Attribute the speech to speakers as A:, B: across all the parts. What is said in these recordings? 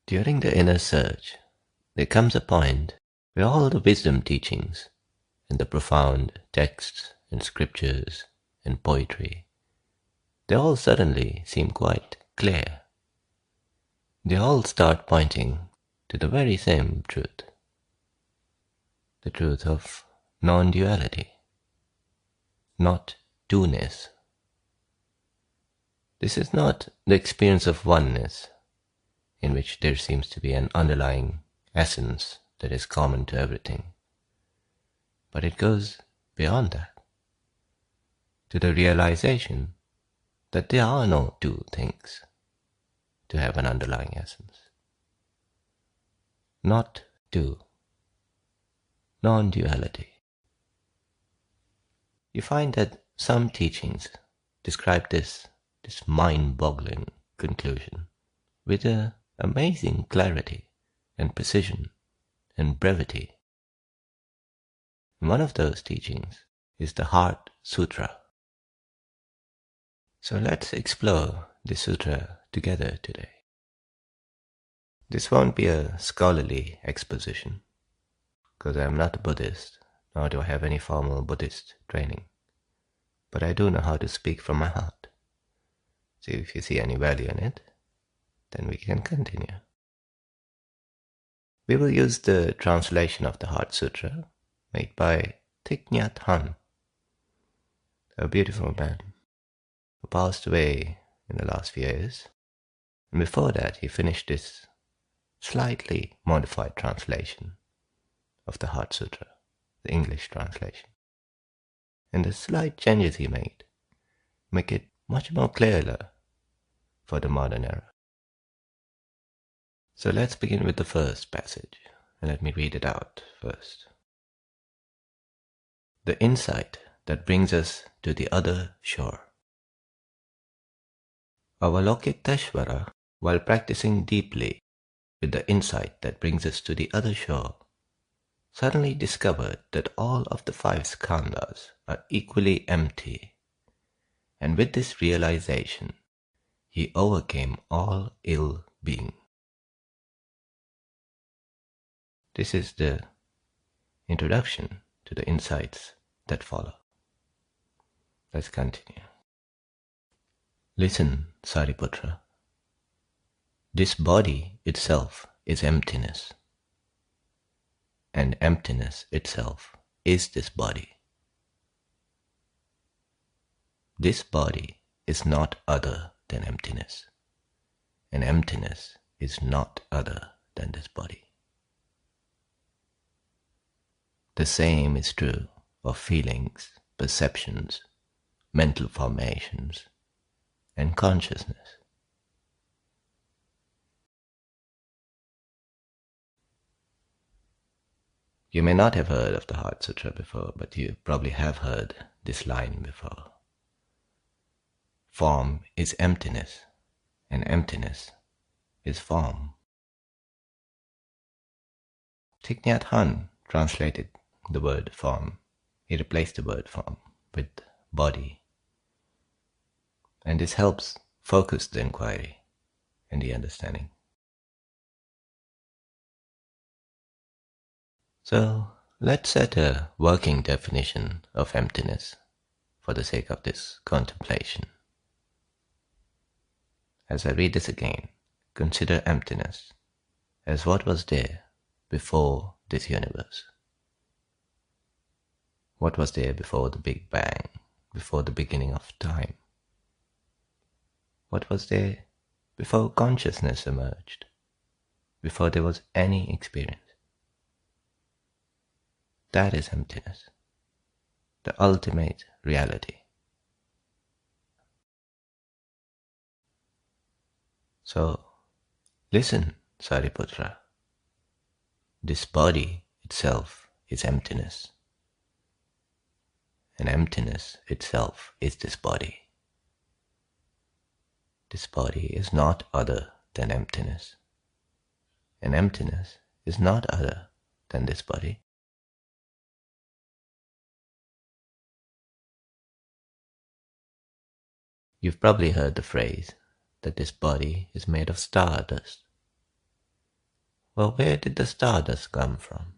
A: During the inner search, there comes a point where all the wisdom teachings and the profound texts and scriptures and poetry, they all suddenly seem quite clear. They all start pointing to the very same truth, the truth of non-duality, not two-ness. This is not the experience of oneness, in which there seems to be an underlying essence that is common to everything. But it goes beyond that, to the realization that there are no two things to have an underlying essence. Not two. Non-duality. You find that some teachings describe this mind-boggling conclusion with an amazing clarity and precision and brevity. One of those teachings is the Heart Sutra. So let's explore this sutra together today. This won't be a scholarly exposition, because I am not a Buddhist, nor do I have any formal Buddhist training. But I do know how to speak from my heart. So if you see any value in it, then we can continue. We will use the translation of the Heart Sutra made by Thich Nhat Hanh, a beautiful man who passed away in the last few years. And before that, he finished this slightly modified translation of the Heart Sutra, the English translation. And the slight changes he made make it much more clearer for the modern era. So let's begin with the first passage, and let me read it out first. The insight that brings us to the other shore. Avalokiteshvara, while practicing deeply with the insight that brings us to the other shore, suddenly discovered that all of the five skandhas are equally empty, and with this realization, he overcame all ill-being. This is the introduction to the insights that follow. Let's continue. Listen, Sariputra. This body itself is emptiness, and emptiness itself is this body. This body is not other than emptiness, and emptiness is not other than this body. The same is true of feelings, perceptions, mental formations, and consciousness. You may not have heard of the Heart Sutra before, but you probably have heard this line before. Form is emptiness, and emptiness is form. Thich Nhat Hanh translated the word form. He replaced the word form with body. And this helps focus the inquiry and the understanding. So let's set a working definition of emptiness for the sake of this contemplation. As I read this again, consider emptiness as what was there before this universe. What was there before the Big Bang, before the beginning of time? What was there before consciousness emerged, before there was any experience? That is emptiness, the ultimate reality. So, listen, Sariputra. This body itself is emptiness, and emptiness itself is this body. This body is not other than emptiness, and emptiness is not other than this body. You've probably heard the phrase that this body is made of stardust. Well, where did the stardust come from?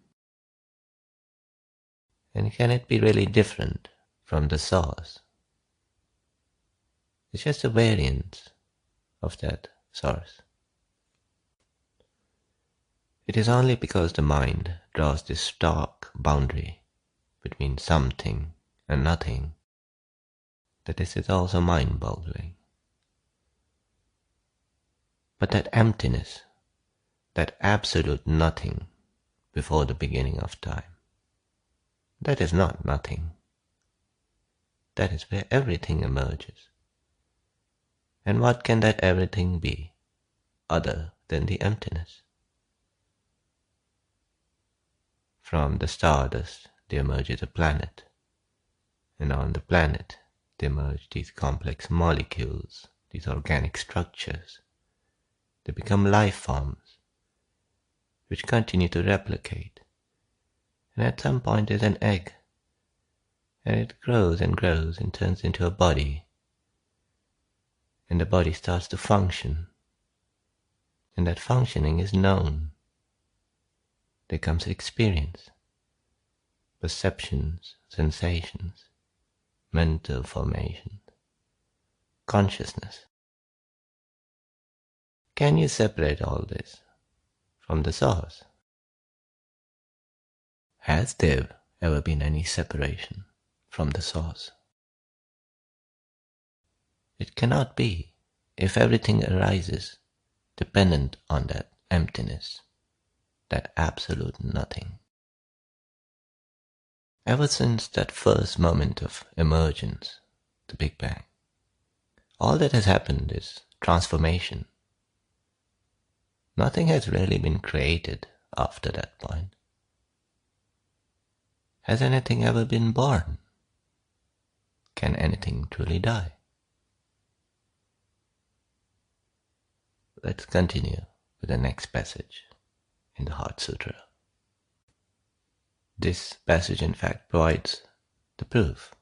A: And can it be really different from the source? It's just a variant of that source. It is only because the mind draws this stark boundary between something and nothing that this is also mind-boggling. But that emptiness, that absolute nothing before the beginning of time, that is not nothing. That is where everything emerges. And what can that everything be other than the emptiness? From the stardust there emerges a planet, and on the planet there emerge these complex molecules, these organic structures. They become life forms which continue to replicate. And at some point there's an egg, and it grows and grows and turns into a body. And the body starts to function, and that functioning is known. There comes experience, perceptions, sensations, mental formation, consciousness. Can you separate all this from the source? Has there ever been any separation from the source? It cannot be if everything arises dependent on that emptiness, that absolute nothing. Ever since that first moment of emergence, the Big Bang, all that has happened is transformation. Nothing has really been created after that point. Has anything ever been born? Can anything truly die? Let's continue with the next passage in the Heart Sutra. This passage in fact provides the proof,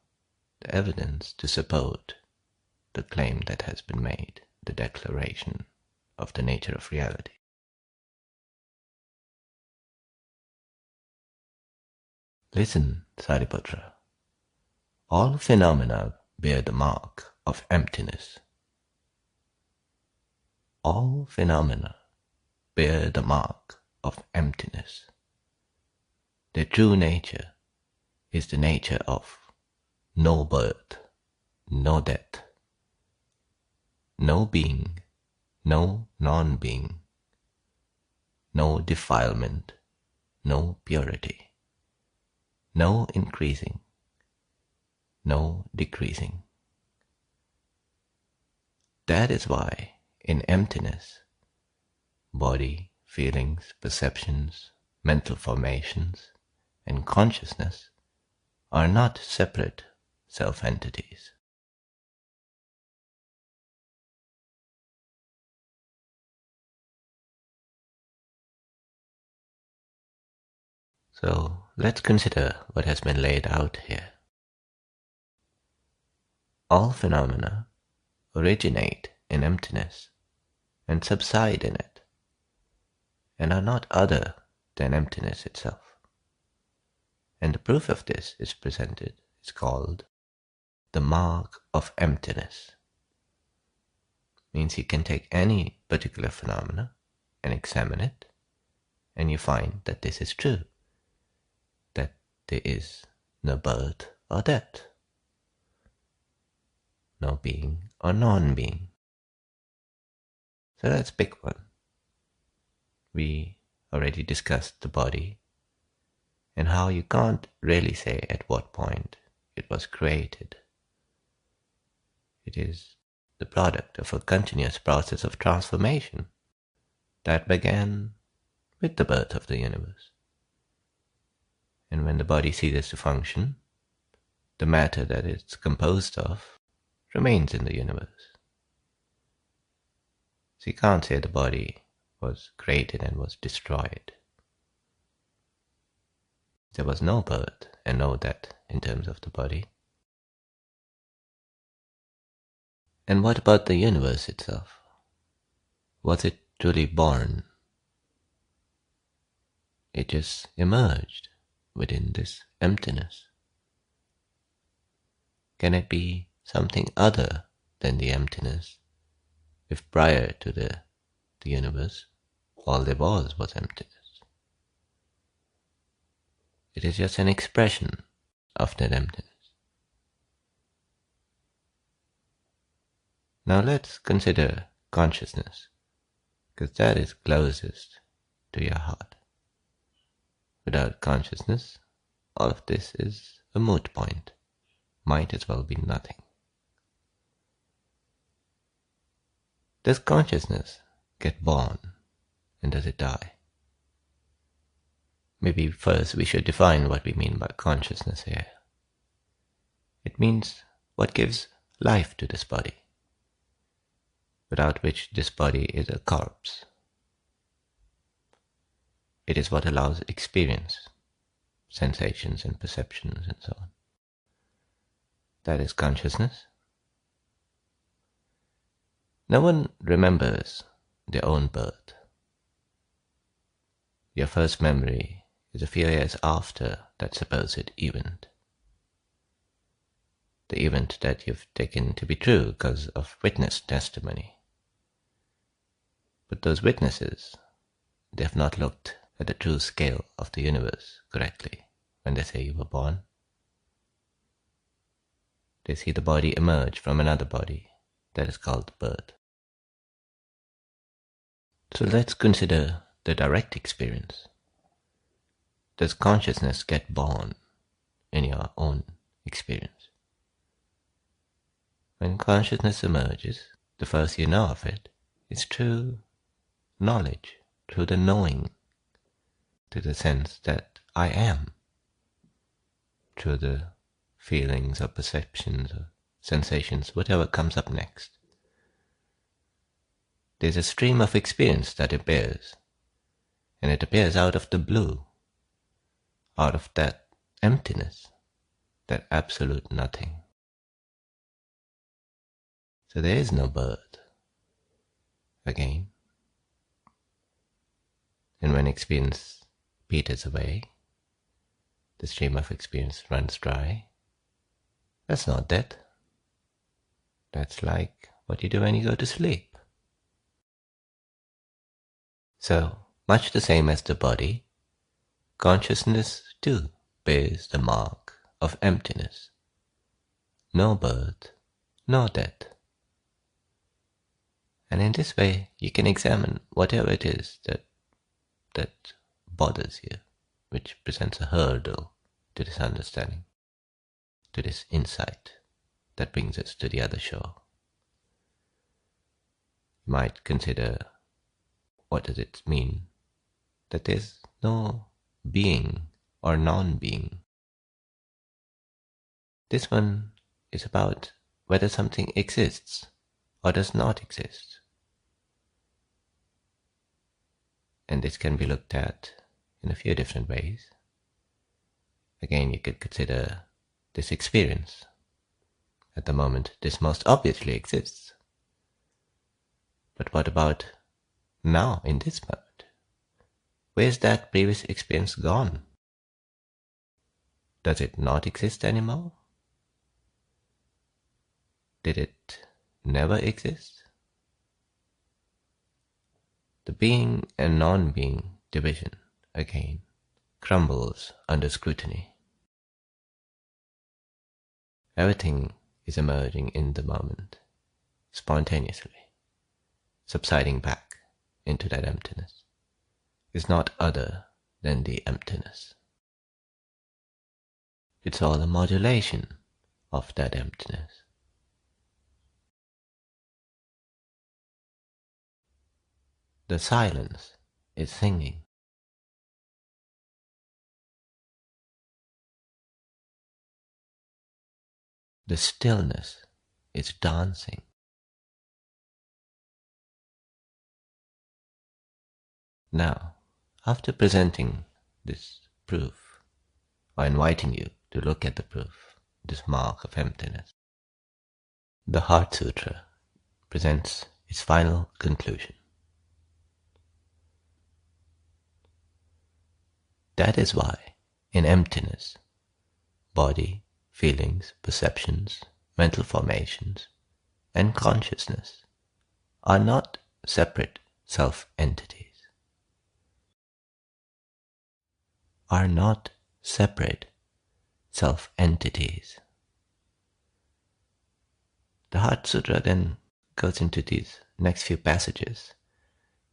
A: the evidence to support the claim that has been made, the declaration of the nature of reality. Listen, Sariputra, all phenomena bear the mark of emptiness. All phenomena bear the mark of emptiness. Their true nature is the nature of no birth, no death, no being, no non-being, no defilement, no purity, no increasing, no decreasing. That is why in emptiness, body, feelings, perceptions, mental formations, and consciousness are not separate self-entities. So let's consider what has been laid out here. All phenomena originate in emptiness and subside in it, and are not other than emptiness itself. And the proof of this is presented, is called the mark of emptiness. Means you can take any particular phenomena and examine it, and you find that this is true, that there is no birth or death, no being or non-being. So let's pick one. We already discussed the body and how you can't really say at what point it was created. It is the product of a continuous process of transformation that began with the birth of the universe. And when the body ceases to function, the matter that it's composed of remains in the universe. So you can't say the body was created and was destroyed. There was no birth and no death in terms of the body. And what about the universe itself? Was it truly born? it just emerged within this emptiness. Can it be something other than the emptiness if prior to the universe all there was emptiness? It is just an expression of that emptiness. Now let's consider consciousness, because that is closest to your heart. Without consciousness, all of this is a moot point. Might as well be nothing. Does consciousness get born and does it die? Maybe first we should define what we mean by consciousness here. It means what gives life to this body, without which this body is a corpse. It is what allows experience, sensations and perceptions and so on. That is consciousness. No one remembers their own birth. Your first memory is a few years after that supposed event. The event that you've taken to be true because of witness testimony. But those witnesses, they have not looked at the true scale of the universe correctly when they say you were born. They see the body emerge from another body that is called birth. So let's consider the direct experience. Does consciousness get born in your own experience? When consciousness emerges, the first you know of it is through knowledge, through the knowing, to the sense that I am, through the feelings or perceptions or sensations, whatever comes up next. There's a stream of experience that appears, and it appears out of the blue, out of that emptiness, that absolute nothing. So there is no birth again. And when experience peters away, the stream of experience runs dry. That's not death. That's like what you do when you go to sleep. So, much the same as the body, consciousness too bears the mark of emptiness. No birth, no death. And in this way, you can examine whatever it is that bothers you, which presents a hurdle to this understanding, to this insight that brings us to the other shore. You might consider, what does it mean that there's no being or non-being? This one is about whether something exists or does not exist. And this can be looked at in a few different ways. Again, you could consider this experience. At the moment, this most obviously exists. But what about now, in this moment? Where's that previous experience gone? Does it not exist anymore? Did it never exist? The being and non-being division, again, crumbles under scrutiny. Everything is emerging in the moment, spontaneously, subsiding back into that emptiness, is not other than the emptiness. It's all a modulation of that emptiness. The silence is singing. The stillness is dancing. Now, after presenting this proof, or inviting you to look at the proof, this mark of emptiness, the Heart Sutra presents its final conclusion. That is why, in emptiness, body, feelings, perceptions, mental formations, and consciousness are not separate self-entities, are not separate self-entities. The Heart Sutra then goes into these next few passages,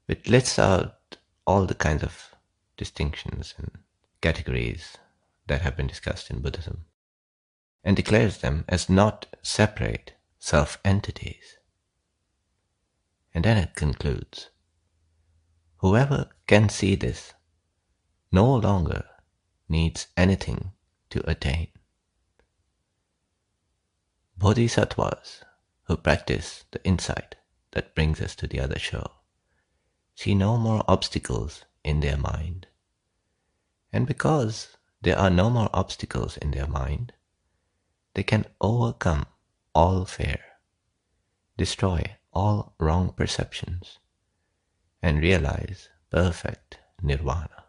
A: which lists out all the kinds of distinctions and categories that have been discussed in Buddhism, and declares them as not separate self-entities. And then it concludes, whoever can see this no longer needs anything to attain. Bodhisattvas who practice the insight that brings us to the other shore see no more obstacles in their mind. And because there are no more obstacles in their mind, they can overcome all fear, destroy all wrong perceptions, and realize perfect nirvana.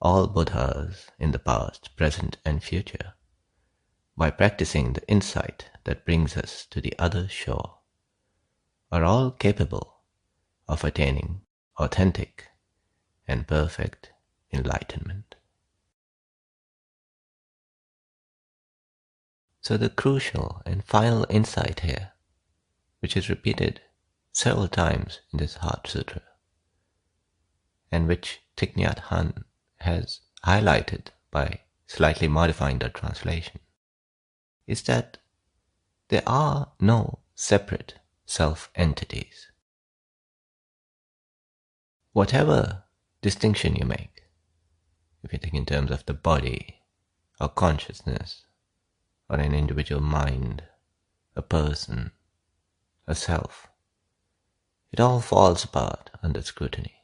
A: All Buddhas in the past, present, and future, by practicing the insight that brings us to the other shore, are all capable of attaining authentic and perfect enlightenment. So the crucial and final insight here, which is repeated several times in this Heart Sutra, and which Thich Nhat Hanh has highlighted by slightly modifying the translation, is that there are no separate self-entities. Whatever distinction you make, if you think in terms of the body, or consciousness, or an individual mind, a person, a self, it all falls apart under scrutiny.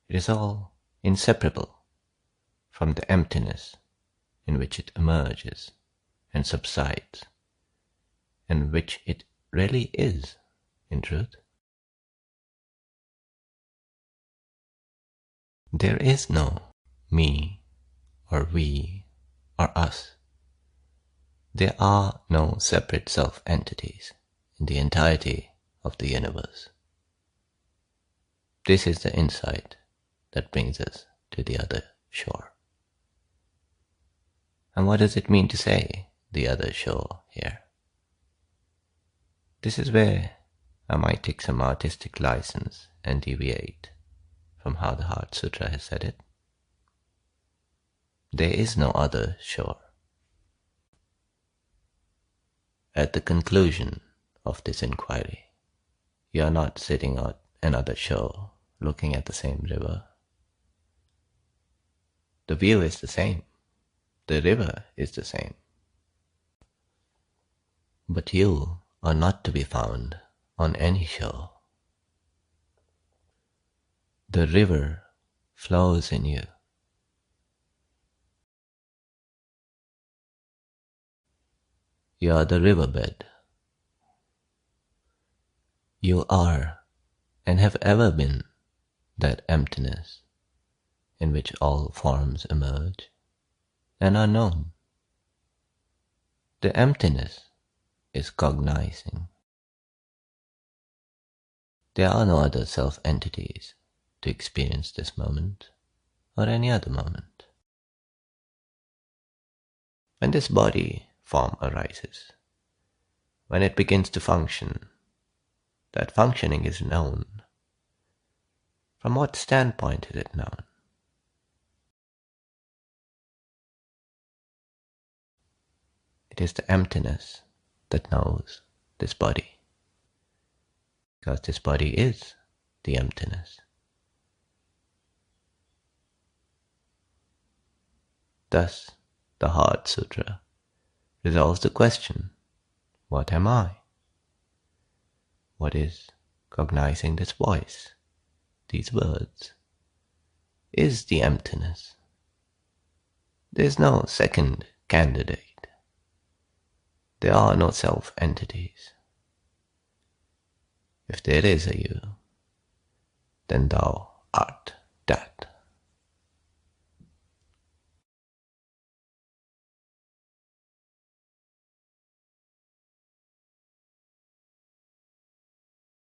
A: It is all inseparable from the emptiness in which it emerges and subsides, and which it really is, in truth. There is no me, or we, or us. There are no separate self-entities in the entirety of the universe. This is the insight that brings us to the other shore. And what does it mean to say the other shore here? This is where I might take some artistic license and deviate from how the Heart Sutra has said it. There is no other shore. At the conclusion of this inquiry, you are not sitting at another shore looking at the same river. The view is the same. The river is the same. But you are not to be found on any shore. The river flows in you. You are the riverbed. You are and have ever been that emptiness in which all forms emerge and are known. The emptiness is cognizing. There are no other self-entities to experience this moment or any other moment. When this body form arises, when it begins to function, that functioning is known. From what standpoint is it known? It is the emptiness that knows this body, because this body is the emptiness. Thus, the Heart Sutra resolves the question, what am I? What is cognizing this voice, these words, is the emptiness. There is no second candidate. There are no self-entities. If there is a you, then thou art.